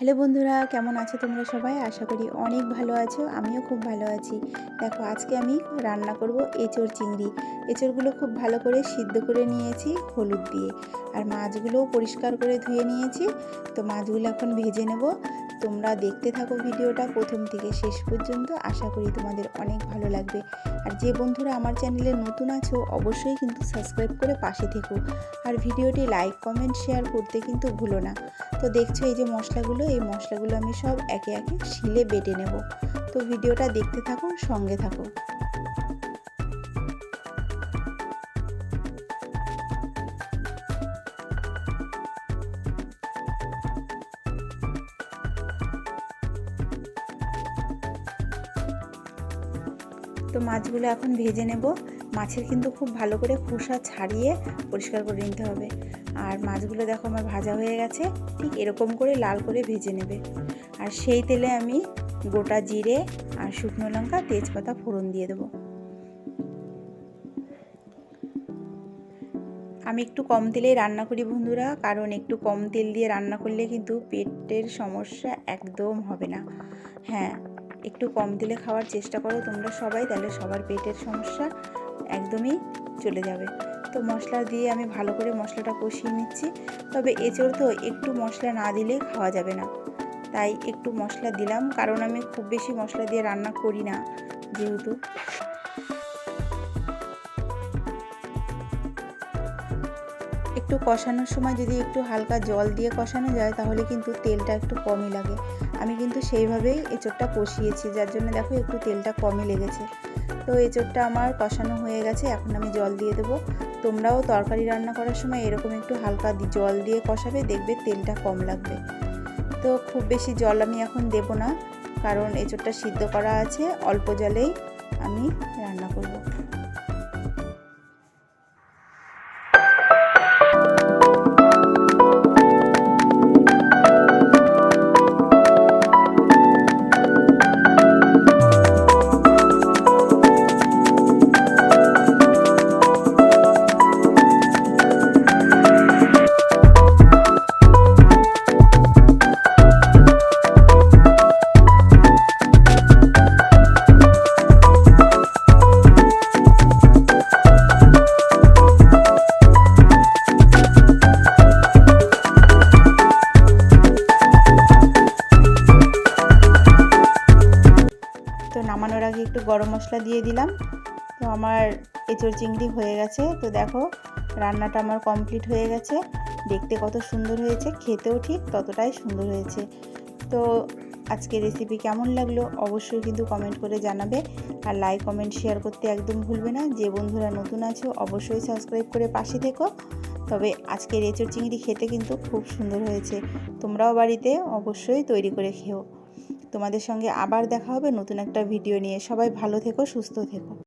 Hello বন্ধুরা, কেমন আছো তোমরা সবাই? আশা করি অনেক ভালো আছো। আমিও খুব ভালো আছি। দেখো, আজকে আমি রান্না করব এঁচোড় চিংড়ি। এঁচোড়গুলো খুব ভালো করে সিদ্ধ করে নিয়েছি হলুদ দিয়ে, আর মাছগুলোও পরিষ্কার করে ধুয়ে নিয়েছি। তো মাছগুলো এখন ভেজে নেব। তোমরা দেখতে থাকো ভিডিওটা প্রথম থেকে শেষ পর্যন্ত। আশা করি তোমাদের অনেক ভালো লাগবে। আর যে বন্ধুরা আমার চ্যানেলে নতুন আছো অবশ্যই কিন্তু সাবস্ক্রাইব করে পাশে থেকো, আর ভিডিওটি লাইক কমেন্ট শেয়ার করতে কিন্তু ভুলো না। তো দেখছো এই যে মশলাগুলো, এই মশলাগুলো আমি সব একে একে শিলে বেটে নেব। তো ভিডিওটা দেখতে থাকো, সঙ্গে থাকো। তো মাছগুলো এখন ভেজে নেব। মাছের কিন্তু খুব ভালো করে খোসা ছাড়িয়ে পরিষ্কার করে নিতে হবে। আর মাছগুলো দেখো আমার ভাজা হয়ে গেছে, ঠিক এরকম করে লাল করে ভেজে নেবে। আর সেই তেলে আমি গোটা জিরে আর শুকনো লঙ্কা তেজপাতা ফোড়ন দিয়ে দেবো। আমি একটু কম তেলেই রান্না করি বন্ধুরা, কারণ একটু কম তেল দিয়ে রান্না করলে কিন্তু পেটের সমস্যা একদম হবে না। হ্যাঁ, একটু কম তেলে খাওয়ার চেষ্টা করো তোমরা সবাই, তাহলে সবার পেটের সমস্যা একদমই চলে যাবে। তো মশলা দিয়ে আমি ভালো করে মশলাটা কষিয়ে নিচ্ছি। তবে এঁচোড় তো একটু মশলা না দিলে খাওয়া যাবে না, তাই একটু মশলা দিলাম, কারণ আমি খুব বেশি মশলা দিয়ে রান্না করি না যেহেতু। একটু কষানোর সময় যদি একটু হালকা জল দিয়ে কষানো যায় তাহলে কিন্তু তেলটা একটু কমই লাগে। আমি কিন্তু সেইভাবেই এঁচোড়টা কষিয়েছি, যার জন্য দেখো একটু তেলটা কমই লেগেছে। তো এঁচোড়টা আমার কষানো হয়ে গেছে, এখন আমি জল দিয়ে দেবো। তোমরাও তরকারি রান্না করার সময় এরকম একটু হালকা জল দিয়ে কষাবে, দেখবে তেলটা কম লাগবে। তো খুব বেশি জল আমি এখন দেব না, কারণ এঁচোড়টা সিদ্ধ করা আছে, অল্প জলেই আমি রান্না করব। তো নামানোর আগে একটু গরম মশলা দিয়ে দিলাম। তো আমার এঁচোড় চিংড়ি হয়ে গেছে। তো দেখো রান্নাটা আমার কমপ্লিট হয়ে গেছে। দেখতে কত সুন্দর হয়েছে, খেতেও ঠিক ততটাই সুন্দর হয়েছে। তো আজকে রেসিপি কেমন লাগলো অবশ্যই কিন্তু কমেন্ট করে জানাবে, আর লাইক কমেন্ট শেয়ার করতে একদম ভুলবে না। যে বন্ধুরা নতুন আছো অবশ্যই সাবস্ক্রাইব করে পাশে থেকো। তবে আজকের এঁচোড় চিংড়ি খেতে কিন্তু খুব সুন্দর হয়েছে। তোমরাও বাড়িতে অবশ্যই তৈরি করে খেও। তোমাদের সঙ্গে আবার দেখা হবে নতুন একটা ভিডিও নিয়ে। সবাই ভালো থেকো, সুস্থ থেকো।